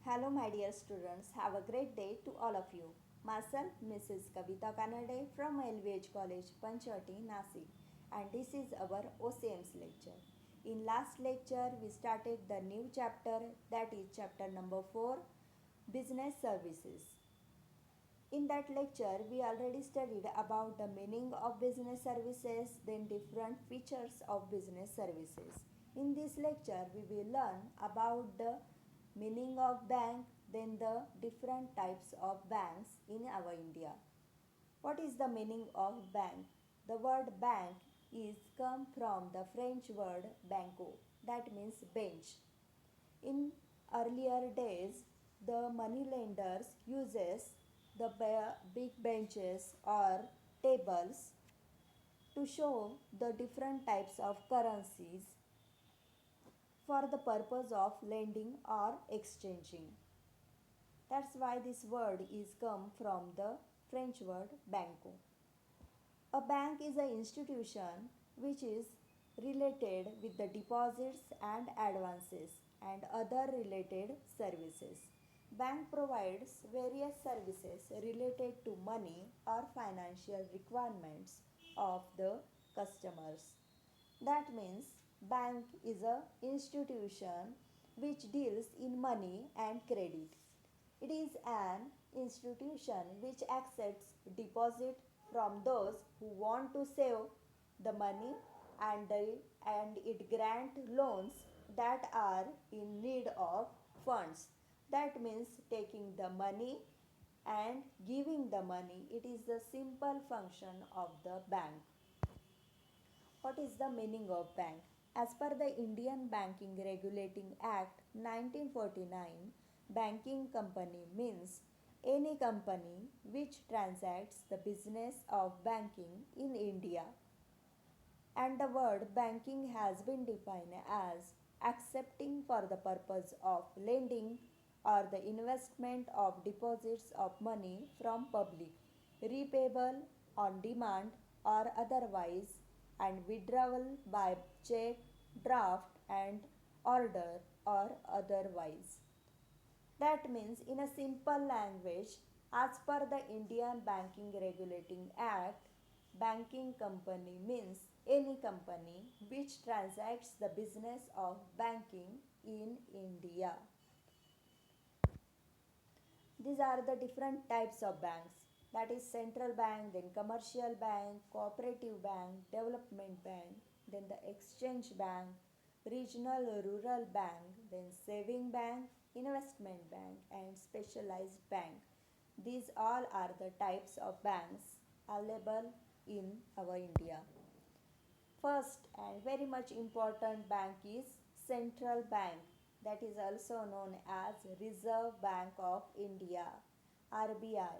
Hello, my dear students. Have a great day to all of you. Myself, Mrs. Kavita Kanade from LVH College, Panchvati, Nasik, and this is our OCM's lecture. In last lecture, we started the new chapter, that is chapter number 4, Business Services. In that lecture, we already studied about the meaning of business services, then different features of business services. In this lecture, we will learn about the meaning of bank, then the different types of banks in our India. What is the meaning of bank? The word bank is come from the French word banco, that means bench. In earlier days, the moneylenders uses the big benches or tables to show the different types of currencies for the purpose of lending or exchanging. That's why this word is come from the French word banco. A bank is an institution which is related with the deposits and advances and other related services. Bank provides various services related to money or financial requirements of the customers. That means bank is a institution which deals in money and credit. It is an institution which accepts deposit from those who want to save the money and it grant loans that are in need of funds. That means taking the money and giving the money. It is the simple function of the bank. What is the meaning of bank? As per the Indian Banking Regulating Act 1949, banking company means any company which transacts the business of banking in India. And the word banking has been defined as accepting for the purpose of lending or the investment of deposits of money from public, repayable on demand or otherwise, and withdrawal by check, draft, and order or otherwise. That means, in a simple language, as per the Indian Banking Regulating Act, banking company means any company which transacts the business of banking in India. These are the different types of banks, that is central bank, then commercial bank, cooperative bank, development bank, then the exchange bank, regional rural bank, then saving bank, investment bank, and specialized bank. These all are the types of banks available in our India. First and very much important bank is Central Bank, that is also known as Reserve Bank of India, RBI.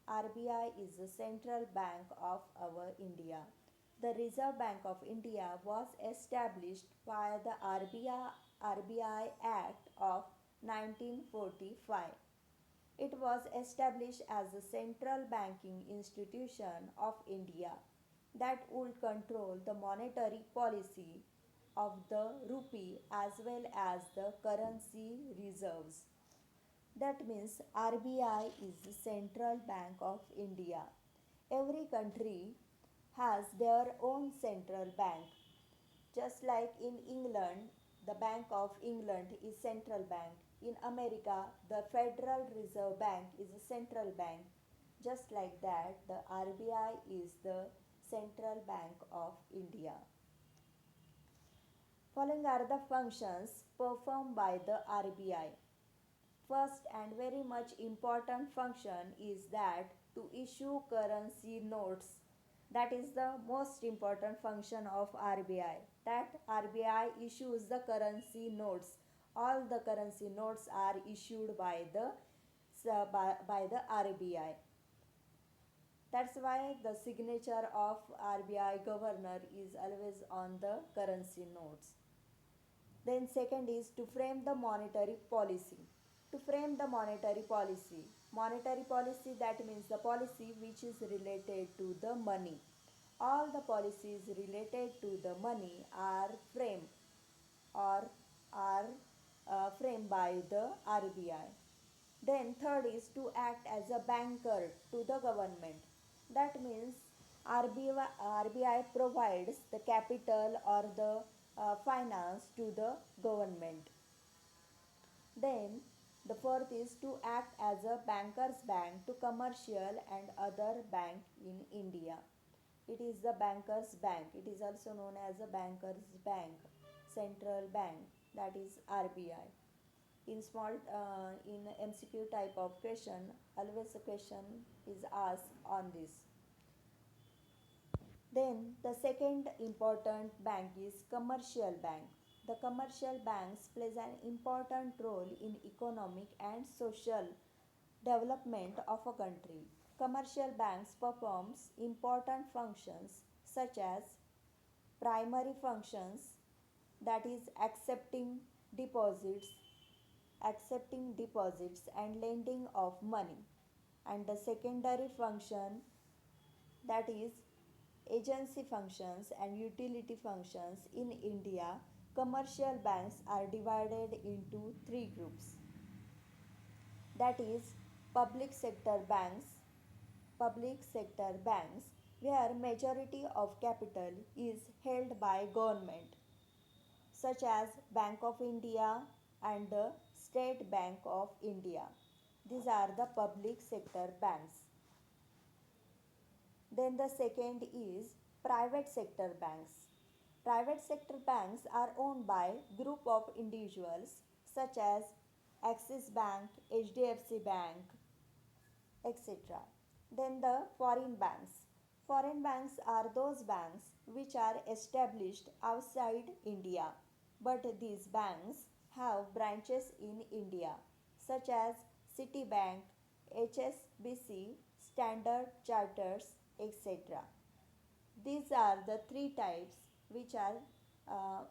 RBI is the central bank of our India. The Reserve Bank of India was established by the RBI Act of 1945. It was established as a central banking institution of India that would control the monetary policy of the rupee as well as the currency reserves. That means RBI is the Central Bank of India. Every country has their own central bank. Just like in England, the Bank of England is central bank. In America, the Federal Reserve Bank is a central bank. Just like that, the RBI is the Central Bank of India. Following are the functions performed by the RBI. First and very much important function is that to issue currency notes. That is the most important function of RBI. That RBI issues the currency notes. All the currency notes are issued by the RBI. That's why the signature of RBI governor is always on the currency notes. Then second is to frame the monetary policy. To frame the monetary policy, that means the policy which is related to the money. All the policies related to the money are framed or are framed by the RBI. Then third is to act as a banker to the government. That means RBI provides the capital or the finance to the government. Then the fourth is to act as a banker's bank to commercial and other bank in India. It is the banker's bank. It is also known as a banker's bank, central bank, that is RBI. In MCQ type of question, always a question is asked on this. Then the second important bank is commercial bank. The commercial banks plays an important role in economic and social development of a country. Commercial banks performs important functions such as primary functions, that is deposits deposits and lending of money, and the secondary function, that is agency functions and utility functions. In India, commercial banks are divided into three groups, that is public sector banks where majority of capital is held by government, such as Bank of India and the State Bank of India. These are the public sector banks. Then the second is private sector banks. Private sector banks are owned by group of individuals such as Axis Bank, HDFC Bank, etc. Then the foreign banks. Foreign banks are those banks which are established outside India, but these banks have branches in India, such as Citibank, HSBC, Standard Charters, etc. These are the three types which are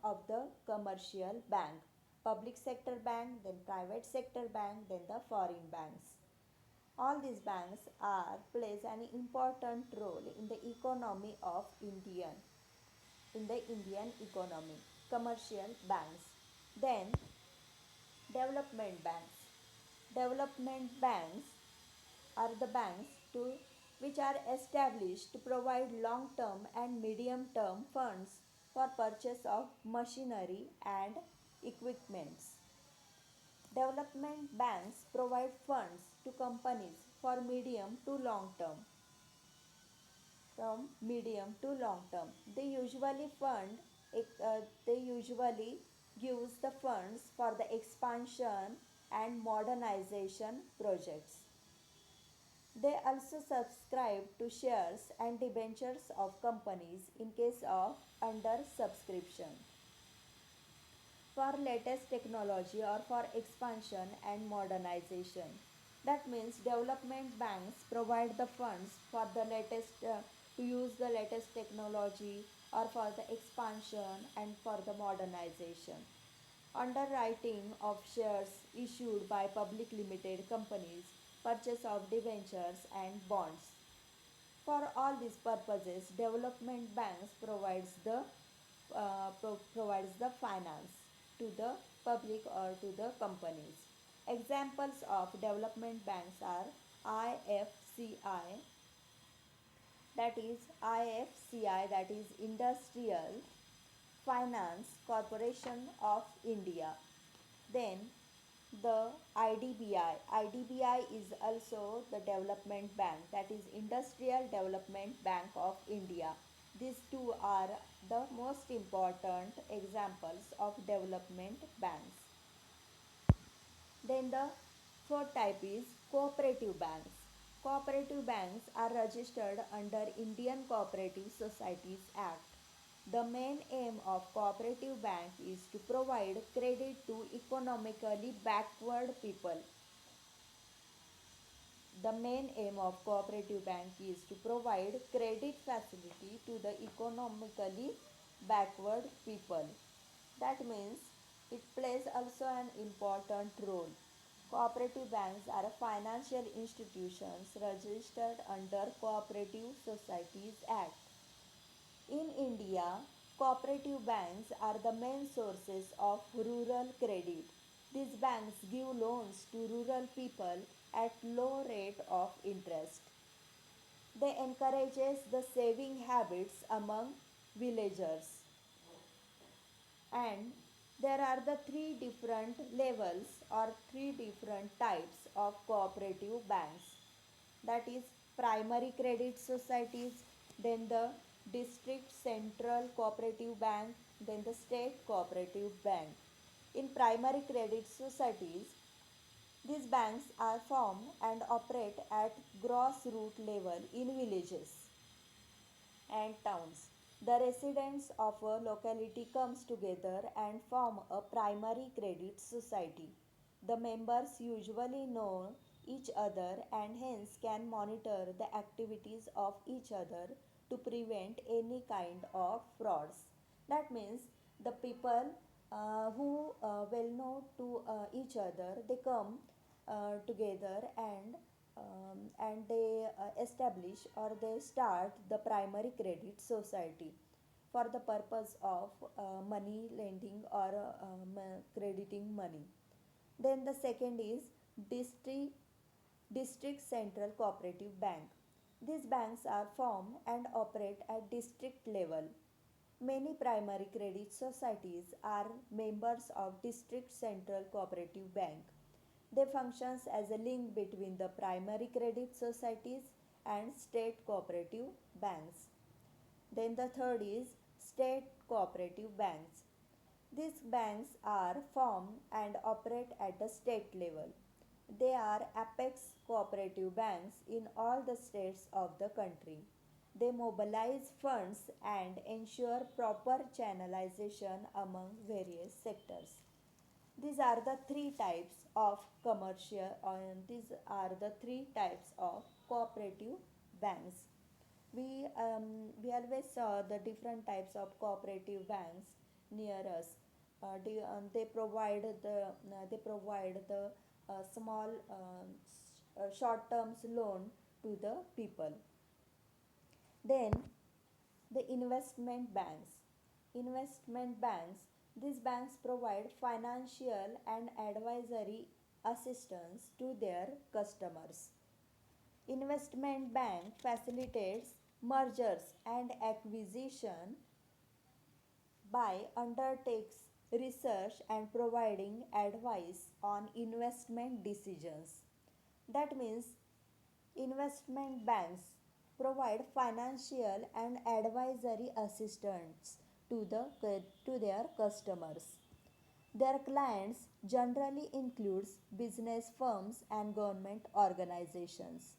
of the commercial bank: public sector bank, then private sector bank, then the foreign banks. All these banks are plays an important role in the economy of Indian economy. Commercial banks. Then development banks. Development banks are the banks which are established to provide long term and medium term funds for purchase of machinery and equipments. Development banks provide funds to companies for medium to long term. They usually gives the funds for the expansion and modernization projects. They also subscribe to shares and debentures of companies in case of under subscription for latest technology or for expansion and modernization. That means development banks provide the funds for the to use the latest technology or for the expansion and for the modernization. Underwriting of shares issued by public limited companies, purchase of debentures and bonds. For all these purposes, development banks provides the finance to the public or to the companies. Examples of development banks are IFCI, that is Industrial Finance Corporation of India. Then the IDBI is also the development bank, that is Industrial Development Bank of India. These two are the most important examples of development banks. Then the fourth type is cooperative banks. Cooperative banks are registered under Indian Cooperative Societies Act. The main aim of cooperative bank is to provide credit to economically backward people. The main aim of cooperative bank is to provide credit facility to the economically backward people. That means it plays also an important role. Cooperative banks are financial institutions registered under Cooperative Societies Act. In India, cooperative banks are the main sources of rural credit. These banks give loans to rural people at low rate of interest. They encourages the saving habits among villagers. And there are the three different levels or three different types of cooperative banks, that is primary credit societies, then the district central cooperative bank, then the state cooperative bank. In primary credit societies, these banks are formed and operate at grassroots level in villages and towns. The residents of a locality comes together and form a primary credit society. The members usually know each other and hence can monitor the activities of each other to prevent any kind of frauds. That means the people who well know to each other, they come together and they establish or they start the primary credit society for the purpose of money lending or crediting money. Then the second is district district central cooperative bank. These banks are formed and operate at district level. Many primary credit societies are members of District Central Cooperative Bank. They functions as a link between the primary credit societies and state cooperative banks. Then the third is state cooperative banks. These banks are formed and operate at the state level. They are apex cooperative banks in all the states of the country. They mobilize funds and ensure proper channelization among various sectors. These are the three types of commercial, and these are the three types of cooperative banks. We always saw the different types of cooperative banks near us. They provide the small short terms loan to the people. Then the investment banks. Investment banks, these banks provide financial and advisory assistance to their customers. Investment bank facilitates mergers and acquisition by undertakes research and providing advice on investment decisions. That means investment banks provide financial and advisory assistance to their customers. Their clients generally includes business firms and government organizations.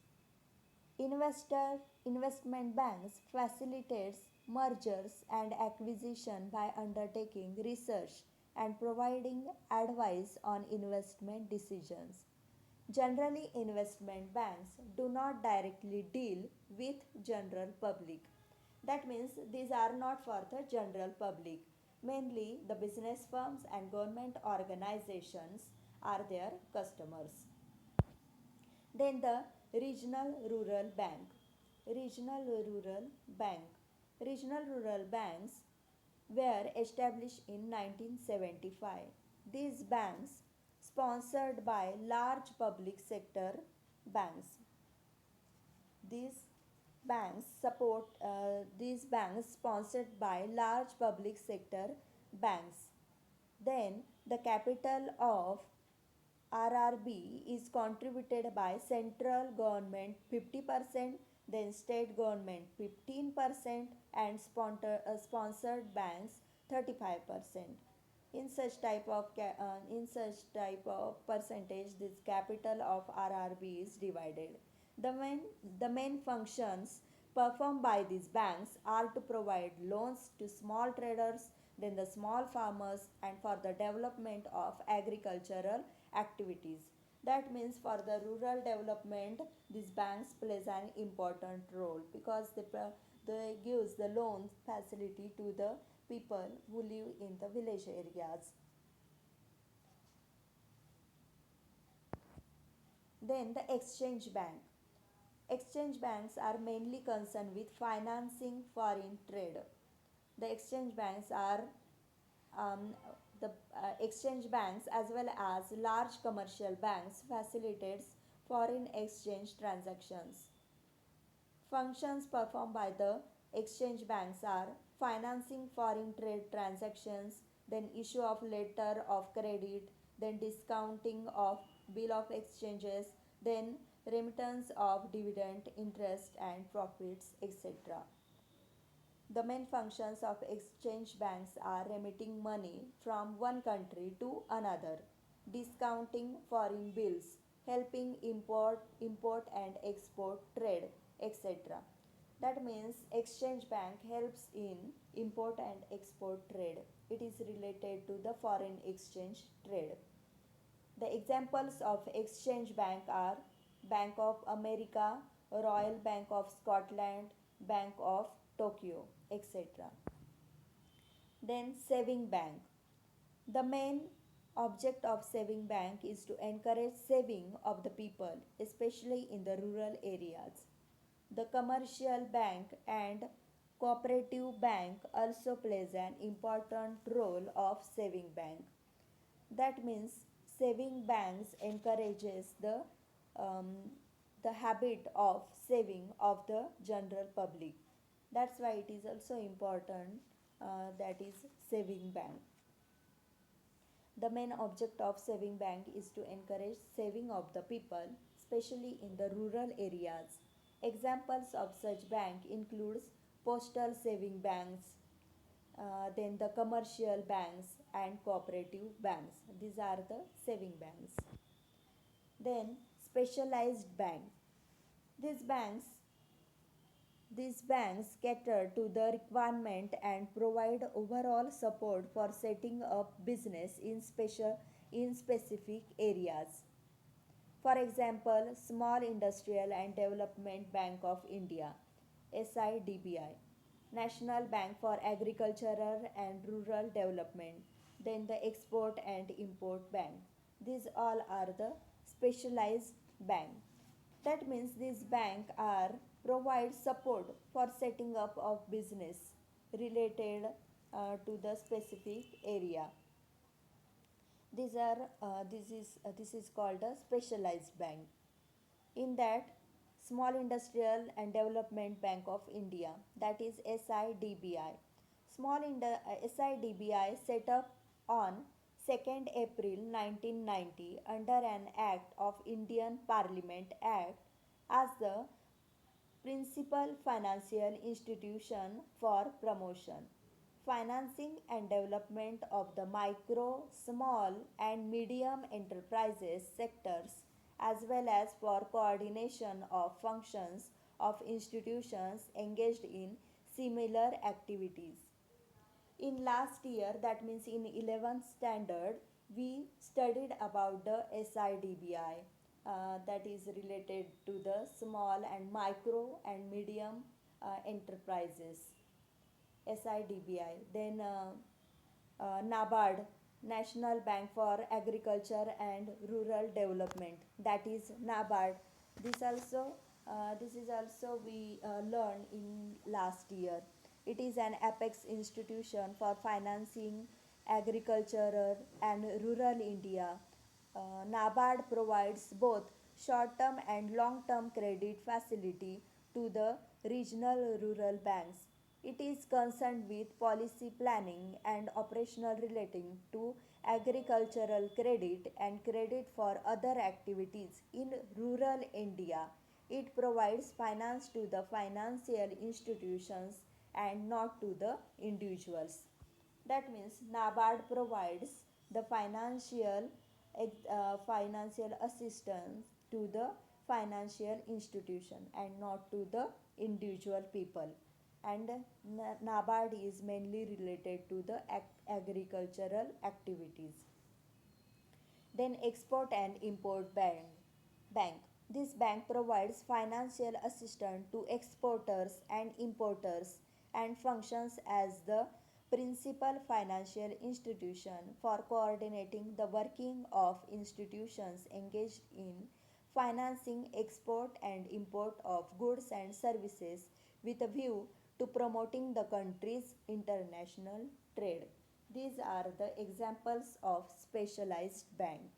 Investment banks facilitates mergers and acquisition by undertaking research and providing advice on investment decisions. Generally, investment banks do not directly deal with general public. That means these are not for the general public. Mainly the business firms and government organizations are their customers. Then the regional rural bank. Regional rural bank. Regional rural banks were established in 1975. These banks, sponsored by large public sector banks, these these banks sponsored by large public sector banks. Then the capital of RRB is contributed by central government 50%, then state government 15%, and sponsored banks 35%. In such type of percentage, this capital of RRB is divided. The main the main functions performed by these banks are to provide loans to small traders, then the small farmers, and for the development of agricultural activities. That means for the rural development, these banks plays an important role because they gives the loan facility to the people who live in the village areas. Then the exchange bank. Exchange banks are mainly concerned with financing foreign trade. The exchange banks are um, the exchange banks as well as large commercial banks facilitates foreign exchange transactions. Functions performed by the exchange banks are financing foreign trade transactions, then issue of letter of credit, then discounting of bill of exchanges, then remittance of dividend, interest and profits, etc. The main functions of exchange banks are remitting money from one country to another, discounting foreign bills, helping import and export trade, etc. That means exchange bank helps in import and export trade. It is related to the foreign exchange trade. The examples of exchange bank are Bank of America, Royal Bank of Scotland, Bank of Tokyo, etc. Then saving bank. The main object of saving bank is to encourage saving of the people, especially in the rural areas. The commercial bank and cooperative bank also plays an important role of saving bank. That means saving banks encourages um, the habit of saving of the general public. That's why it is also important, that is saving bank. The main object of saving bank is to encourage saving of the people, especially in the rural areas. Examples of such bank includes postal saving banks, then the commercial banks and cooperative banks. These are the saving banks. Then specialized bank. These banks these banks cater to the requirement and provide overall support for setting up business in specific areas. For example, Small Industrial and Development Bank of India, SIDBI, National Bank for Agricultural and Rural Development, then the Export and Import Bank. These all are the specialized bank. That means these bank are provide support for setting up of business related to the specific area. This is called a specialized bank. In that, Small Industrial and Development Bank of India, that is SIDBI. SIDBI set up on 2nd April 1990 under an act of Indian Parliament Act as the principal financial institution for promotion, financing and development of the micro, small and medium enterprises sectors as well as for coordination of functions of institutions engaged in similar activities. In last year, that means in 11th standard, we studied about the SIDBI, that is related to the small and micro and medium enterprises, SIDBI. Then NABARD, National Bank for Agriculture and Rural Development, that is NABARD. This is also we learned in last year. It is an apex institution for financing agriculture and rural India. NABARD provides both short-term and long-term credit facility to the regional rural banks. It is concerned with policy planning and operational relating to agricultural credit and credit for other activities in rural India. It provides finance to the financial institutions and not to the individuals. That means NABARD provides the financial assistance to the financial institution and not to the individual people. And NABARD is mainly related to the agricultural activities. Then Export and Import Bank. This bank provides financial assistance to exporters and importers and functions as the principal financial institution for coordinating the working of institutions engaged in financing export and import of goods and services with a view to promoting the country's international trade. These are the examples of specialized band.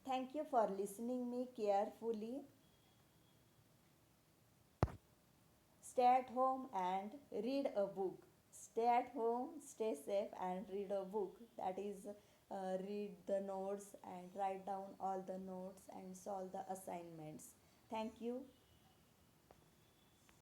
Thank you for listening me carefully. Stay at home and read a book. Stay at home, stay safe, and read a book. That is, read the notes and write down all the notes and solve the assignments. Thank you.